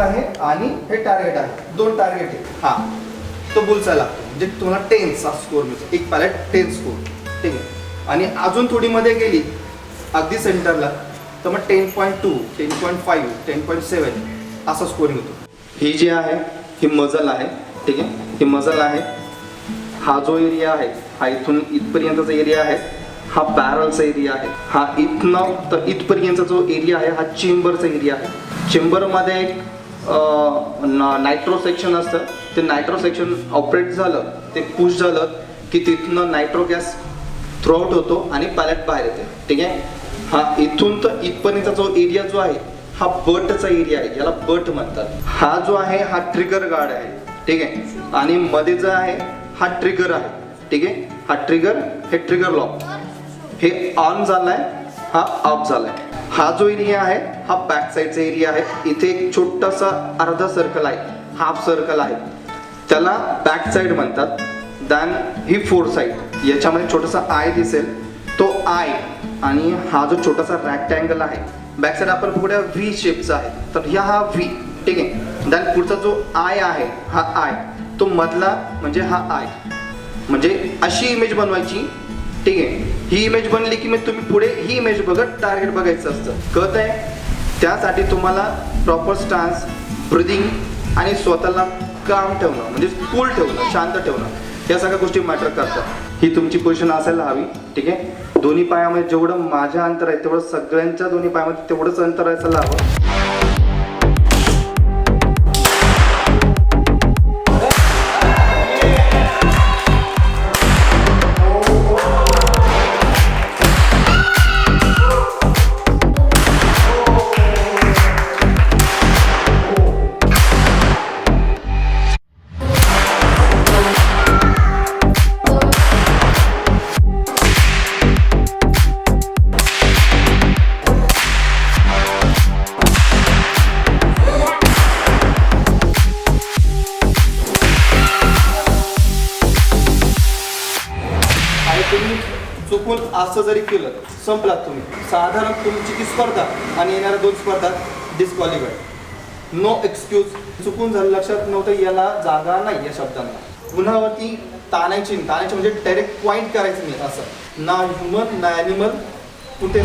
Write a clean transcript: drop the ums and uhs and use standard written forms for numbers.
आहे आणि हे टार्गेट आहे, 2 टार्गेट आहे. हा तो बुलसाय लागतो म्हणजे तुम्हाला 10 चा स्कोर मिळतो. एक पॅलेट 10 स्कोर, ठीक आहे. आणि अजून थोडी मध्ये गेली अगदी सेंटरला तर मग 10.2, 10.5, 10.7 असा स्कोरिंग होतो. ही जी आहे ही मजल आहे, ठीक आहे. ही मजल आहे. हा जो एरिया आहे हा इथून इथपर्यंतचा एरिया आहे, हा बॅरलचा एरिया आहे. हा इथनं तर इथपर्यंतचा जो एरिया आहे हा चेंबरचा एरिया आहे. चेंबरमध्ये एक नायट्रो सेक्शन असतं. ते नायट्रो सेक्शन ऑपरेट झालं, ते पुश झालं की तिथनं नायट्रो गॅस थ्रू आउट होतो आणि पॅलेट बाहेर येते, ठीक आहे. हा इथून तर इथपर्यंतचा जो एरिया जो आहे हा बटचा एरिया आहे, याला बट म्हणतात. हा जो आहे हा ट्रिगर गार्ड आहे, ठीक आहे. आणि मध्ये जो आहे हा ट्रिगर आहे, ठीक आहे. हा ट्रिगर, हे ट्रिगर लॉक, हे ऑन झालाय, हा ऑफ झालाय. हा जो एरिया आहे हा बॅक साईडचा एरिया आहे. इथे एक छोटासा अर्धा सर्कल आहे, हाफ सर्कल आहे, त्याला बॅक साईड म्हणतात. दॅन ही फोर साईड, याच्यामध्ये छोटासा आय दिसेल, तो आय. आणि हा जो छोटासा रॅक्टँगल आहे बॅक साईड आपण पुढे व्ही शेपचा आहे, तर हा व्ही, ठीक आहे. दॅन पुढचा जो आय आहे हा आय, तो मधला म्हणजे हा आय. म्हणजे अशी इमेज बनवायची, ठीक आहे. ही इमेज बनली की मग तुम्ही पुढे ही इमेज बघत टार्गेट बघायचं असतं, कळत आहे. त्यासाठी तुम्हाला प्रॉपर स्टान्स, ब्रीदिंग आणि स्वतःला काम ठेवणं म्हणजे कूल ठेवणं, शांत ठेवणं, या सगळ्या गोष्टी मॅटर करतात. ही तुमची पोझिशन असायला हवी, ठीक आहे. दोन्ही पायामध्ये जेवढं माझं अंतर आहे तेवढं सगळ्यांच्या दोन्ही पायामध्ये तेवढंच अंतर असायला हवं. तुम्ही चुकून असं जरी केलं संपलात तुम्ही. साधारण तुमची ती स्पर्धा आणि येणाऱ्या 2 स्पर्धा डिस्क्वालिफाईड. No excuse. चुकून झालं, लक्षात नव्हतं, याला जागा नाही या शब्दांना. पुन्हावरती ताणायची म्हणजे डायरेक्ट पॉईंट करायचं नाही असं. ना ह्युमन ना ॲनिमल कुठे